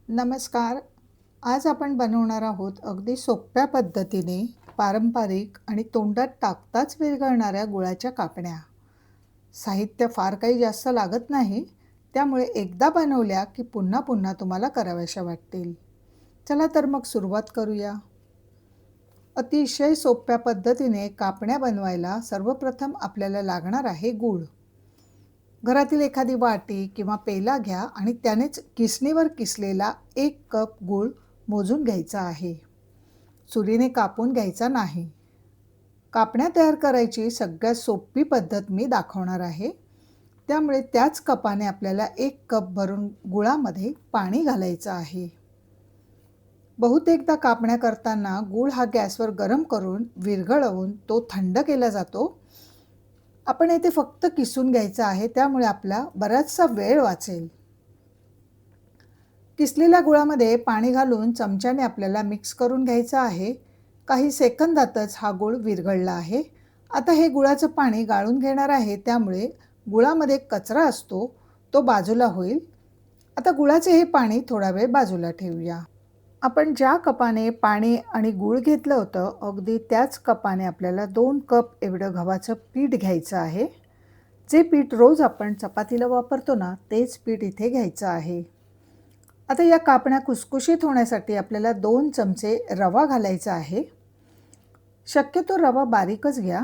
नमस्कार. आज आपण बनवणार आहोत अगदी सोप्या पद्धतीने पारंपरिक आणि तोंडात टाकताच विरघळणाऱ्या गुळाच्या कापण्या. साहित्य फार काही जास्त लागत नाही, त्यामुळे एकदा बनवल्या की पुन्हा पुन्हा तुम्हाला कराव्याशा वाटतील. चला तर मग सुरुवात करूया. अतिशय सोप्या पद्धतीने कापण्या बनवायला सर्वप्रथम आपल्याला लागणार आहे गूळ. घरातील एखादी वाटी किंवा पेला घ्या आणि त्यानेच किसणीवर किसलेला 1 कप गूळ मोजून घ्यायचा आहे. सुरीने कापून घ्यायचा नाही. कापण्या तयार करायची सगळ्यात सोपी पद्धत मी दाखवणार आहे. त्यामुळे त्याच कपाने आपल्याला 1 कप भरून गुळामध्ये पाणी घालायचं आहे. बहुतेकदा कापण्या करताना गूळ हा गॅसवर गरम करून विरघळवून तो थंड केला जातो. आपण येथे फक्त किसून घ्यायचं आहे, त्यामुळे आपला बराचसा वेळ वाचेल. किसलेल्या गुळामध्ये पाणी घालून चमच्याने आपल्याला मिक्स करून घ्यायचं आहे. काही सेकंदातच हा गूळ विरघळला आहे. आता हे गुळाचं पाणी गाळून घेणार आहे, त्यामुळे गुळामध्ये कचरा असतो तो बाजूला होईल. आता गुळाचे हे पाणी थोडा वेळ बाजूला ठेवूया. आपण ज्या कपाने पाणी आणि गूळ घेतलं होतं, अगदी त्याच कपाने आपल्याला 2 कप एवढं गव्हाचं पीठ घ्यायचं आहे. जे पीठ रोज आपण चपातीला वापरतो ना, तेच पीठ इथे घ्यायचं आहे. आता या कापण्या खुसखुशीत होण्यासाठी आपल्याला 2 चमचे रवा घालायचा आहे. शक्यतो रवा बारीकच घ्या.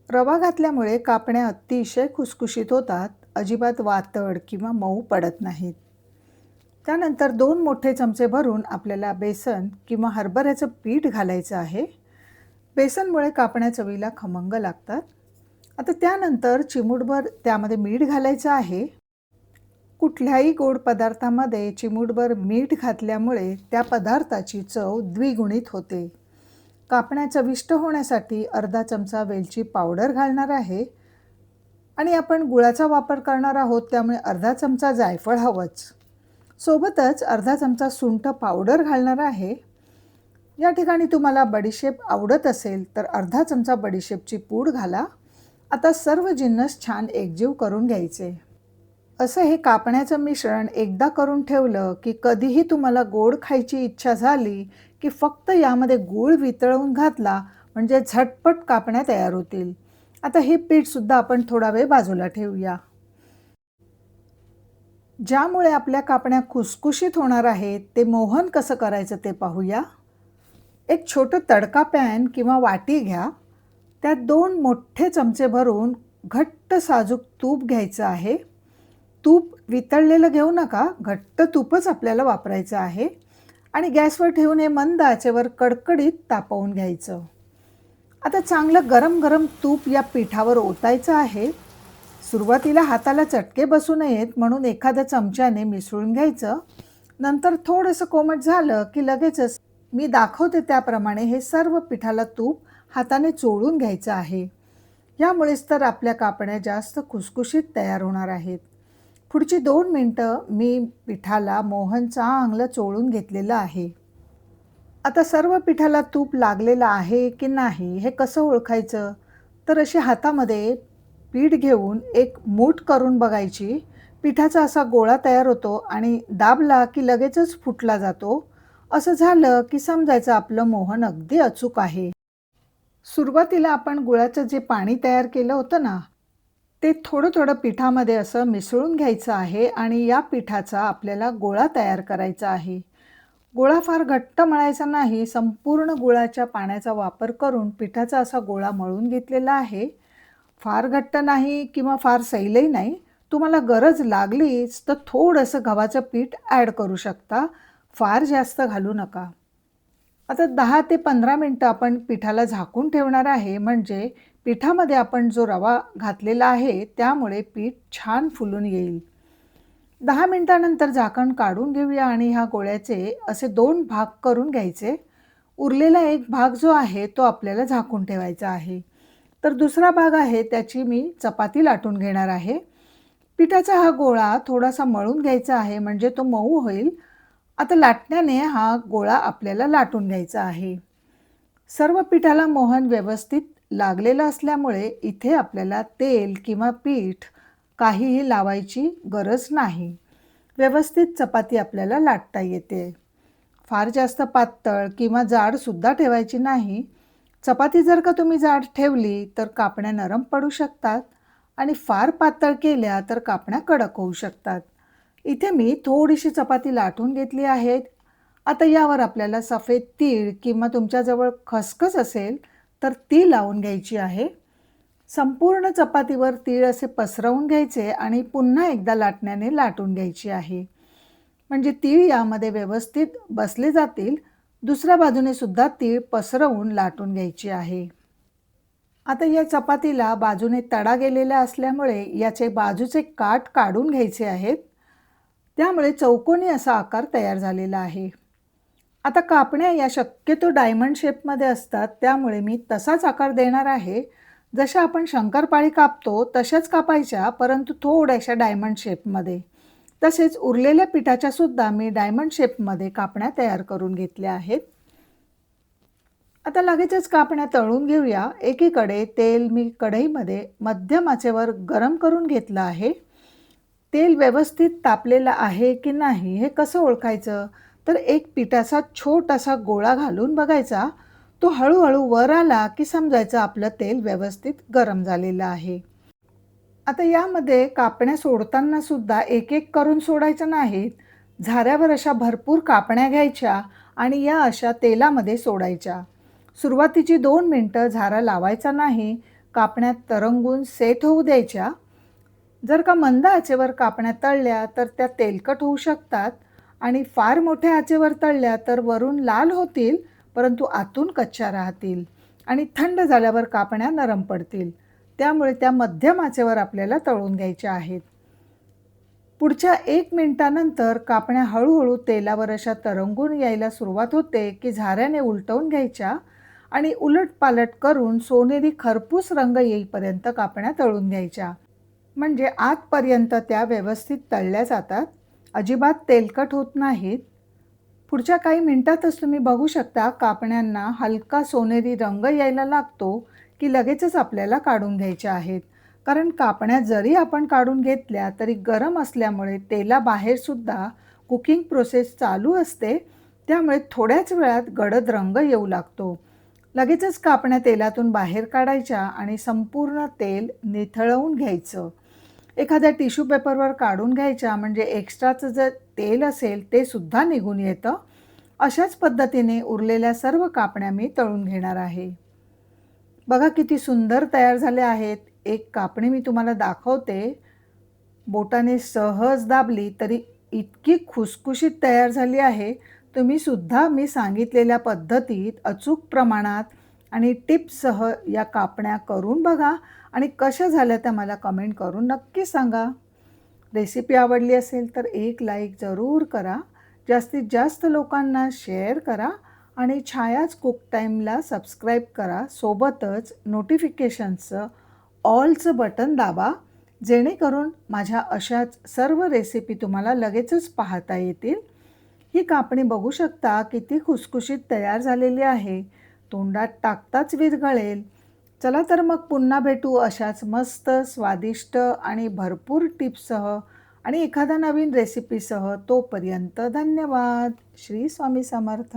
रवा घातल्यामुळे कापण्या अतिशय खुसखुशीत होतात, अजिबात वातड किंवा मऊ पडत नाहीत. त्यानंतर 2 मोठे चमचे भरून आपल्याला बेसन किंवा हरभऱ्याचं पीठ घालायचं आहे. बेसनमुळे कापण्या चवीला खमंग लागतात. आता त्यानंतर चिमूटभर त्यामध्ये मीठ घालायचं आहे. कुठल्याही गोड पदार्थामध्ये चिमूटभर मीठ घातल्यामुळे त्या पदार्थाची चव द्विगुणित होते. कापण्या चविष्ट होण्यासाठी अर्धा चमचा वेलची पावडर घालणार आहे आणि आपण गुळाचा वापर करणार आहोत, त्यामुळे अर्धा चमचा जायफळ हवंच. सोबतच अर्धा चमचा सुंठ पावडर घालणार आहे. या ठिकाणी तुम्हाला बडीशेप आवडत असेल तर अर्धा चमचा बडीशेपची पूड घाला. आता सर्व जिन्नस छान एकजीव करून घ्यायचे. असं हे कापण्याचं मिश्रण एकदा करून ठेवलं की कधीही तुम्हाला गोड खायची इच्छा झाली की फक्त यामध्ये गूळ वितळवून घातला म्हणजे झटपट कापण्या तयार होतील. आता हे पीठसुद्धा आपण थोडा वेळ बाजूला ठेवूया. ज्यामुळे आपल्या कापण्या खुसखुशीत होणार आहेत, ते मोहन कसं करायचं ते पाहूया. एक छोटं तडका पॅन किंवा वाटी घ्या. त्यात 2 मोठे चमचे भरून घट्ट साजूक तूप घ्यायचं आहे. तूप वितळलेलं घेऊ नका, घट्ट तूपच आपल्याला वापरायचं आहे आणि गॅसवर ठेवून हे मंद आचेवर कडकडीत तापवून घ्यायचं. आता चांगलं गरम गरम तूप या पिठावर ओतायचं आहे. सुरुवातीला हाताला चटके बसू नयेत म्हणून एखाद्या चमच्याने मिसळून घ्यायचं. नंतर थोडंसं कोमट झालं की लगेचच मी दाखवते त्याप्रमाणे हे सर्व पिठाला तूप हाताने चोळून घ्यायचं आहे. यामुळेच तर आपल्या कापण्या जास्त खुसखुशीत तयार होणार आहेत. पुढची 2 मिनिटं मी पिठाला मोहन चांगलं चोळून घेतलेलं आहे. आता सर्व पिठाला तूप लागलेलं आहे की नाही हे कसं ओळखायचं? तर अशी हातामध्ये पीठ घेऊन एक मूठ करून बघायची. पिठाचा असा गोळा तयार होतो आणि दाबला की लगेचच फुटला जातो. असं झालं की समजायचं आपलं मोहन अगदी अचूक आहे. सुरुवातीला आपण गुळाचं जे पाणी तयार केलं होतं ना, ते थोडं थोडं पिठामध्ये असं मिसळून घ्यायचं आहे आणि या पिठाचा आपल्याला गोळा तयार करायचा आहे. गोळा फार घट्ट मळायचा नाही, संपूर्ण गुळाच्या पाण्याचा वापर करून पिठाचा असा गोळा मळून घेतलेला आहे. फार घट्ट नाही किंवा फार सैलही नाही. तुम्हाला गरज लागलीच तर थोडंसं गव्हाचं पीठ ॲड करू शकता, फार जास्त घालू नका. आता 10 ते 15 मिनिटं आपण पिठाला झाकून ठेवणार आहे, म्हणजे पिठामध्ये आपण जो रवा घातलेला आहे त्यामुळे पीठ छान फुलून येईल. 10 मिनिटानंतर झाकण काढून घेऊया आणि ह्या गोळ्याचे असे 2 भाग करून घ्यायचे. उरलेला एक भाग जो आहे तो आपल्याला झाकून ठेवायचा आहे. तर दुसरा भाग आहे त्याची मी चपाती लाटून घेणार आहे. पिठाचा हा गोळा थोडासा मळून घ्यायचा आहे म्हणजे तो मऊ होईल. आता लाटण्याने हा गोळा आपल्याला लाटून घ्यायचा आहे. सर्व पिठाला मोहन व्यवस्थित लागलेलं असल्यामुळे इथे आपल्याला तेल किंवा पीठ काहीही लावायची गरज नाही. व्यवस्थित चपाती आपल्याला लाटता येते. फार जास्त पातळ किंवा जाडसुद्धा ठेवायची नाही. चपाती जर का तुम्ही जाड ठेवली तर कापण्या नरम पडू शकतात आणि फार पातळ केल्या तर कापण्या कडक होऊ शकतात. इथे मी थोडीशी चपाती लाटून घेतली आहे. आता यावर आपल्याला सफेद तीळ किंवा तुमच्याजवळ खसखस असेल तर ती लावून घ्यायची आहे. संपूर्ण चपातीवर तीळ असे पसरवून घ्यायचे आणि पुन्हा एकदा लाटण्याने लाटून घ्यायची आहे. म्हणजे तीळ यामध्ये व्यवस्थित बसले जातील. दुसऱ्या बाजूने सुद्धा तीळ पसरवून लाटून घ्यायची आहे. आता या चपातीला बाजूने तडा गेलेला असल्यामुळे याचे बाजूचे काठ काढून घ्यायचे आहेत. त्यामुळे चौकोनी असा आकार तयार झालेला आहे. आता कापण्या या शक्यतो डायमंड शेपमध्ये असतात, त्यामुळे मी तसाच आकार देणार आहे. जशा आपण शंकरपाळी कापतो तशाच कापायच्या, परंतु थोड्याशा डायमंड शेपमध्ये. तसेच उरलेल्या पिठाच्या सुद्धा मी डायमंड शेपमध्ये कापण्या तयार करून घेतल्या आहेत. आता लगेचच कापण्या तळून घेऊया. एकीकडे तेल मी कढईमध्ये मध्यम आचेवर गरम करून घेतलं आहे. तेल व्यवस्थित तापलेलं आहे की नाही हे कसं ओळखायचं? तर एक पिठाचा छोटासा गोळा घालून बघायचा. तो हळूहळू वर आला की समजायचं आपलं तेल व्यवस्थित गरम झालेलं आहे. आता यामध्ये कापण्या सोडताना सुद्धा एक एक करून सोडायच्या नाहीत. झाऱ्यावर अशा भरपूर कापण्या घ्यायच्या आणि या अशा तेलामध्ये सोडायच्या. सुरुवातीची 2 मिनिटं झारा लावायचा नाही. कापण्या तरंगून सेट होऊ द्यायच्या. जर का मंद आचेवर कापण्या तळल्या तर त्या तेलकट होऊ शकतात आणि फार मोठ्या आचेवर तळल्या तर वरून लाल होतील, परंतु आतून कच्च्या राहतील आणि थंड झाल्यावर कापण्या नरम पडतील. त्यामुळे त्या मध्यम आचेवर आपल्याला तळून घ्यायच्या आहेत. पुढच्या 1 मिनिटानंतर कापण्या हळूहळू तेलावर अशा तरंगून यायला सुरुवात होते की झाऱ्याने उलटवून घ्यायच्या आणि उलटपालट करून सोनेरी खरपूस रंग येईपर्यंत कापण्या तळून घ्यायच्या. म्हणजे आतपर्यंत त्या व्यवस्थित तळल्या जातात, अजिबात तेलकट होत नाहीत. पुढच्या काही मिनिटातच तुम्ही बघू शकता कापण्यांना हलका सोनेरी रंग यायला लागतो की लगेचच आपल्याला काढून घ्यायच्या आहेत. कारण कापण्या जरी आपण काढून घेतल्या तरी गरम असल्यामुळे तेलाबाहेरसुद्धा कुकिंग प्रोसेस चालू असते, त्यामुळे थोड्याच वेळात गडद रंग येऊ लागतो. लगेचच कापण्या तेलातून बाहेर काढायच्या आणि संपूर्ण तेल निथळवून घ्यायचं. एखाद्या टिश्यू पेपरवर काढून घ्यायच्या, म्हणजे एक्स्ट्राचं जे तेल असेल ते सुद्धा निघून येतं. अशाच पद्धतीने उरलेल्या सर्व कापण्या मी तळून घेणार आहे. बघा किती सुंदर तयार झाल्या आहेत. एक कापणी मी तुम्हाला दाखवते. बोटाने सहज दाबली तरी इतकी खुसखुशीत तयार झाली आहे. तुम्ही सुद्धा मी सांगितलेल्या पद्धतीत अचूक प्रमाणात आणि टिप्ससह या कापण्या करून बघा आणि कशा झाल्या त्या मला कमेंट करून नक्की सांगा. रेसिपी आवडली असेल तर एक लाईक जरूर करा. जास्तीत जास्त लोकांना शेअर करा आणि छायाच कुक टाईमला सबस्क्राईब करा. सोबतच नोटिफिकेशनचं ऑलचं बटन दाबा, जेणेकरून माझ्या अशाच सर्व रेसिपी तुम्हाला लगेचच पाहता येतील. ही कापणी बघू शकता किती खुसखुशीत तयार झालेली आहे. तोंडात टाकताच विरघळेल. चला तर मग पुन्हा भेटू अशाच मस्त स्वादिष्ट आणि भरपूर टिप्ससह आणि एखादा नवीन रेसिपीसह. तोपर्यंत धन्यवाद. श्री स्वामी समर्थ.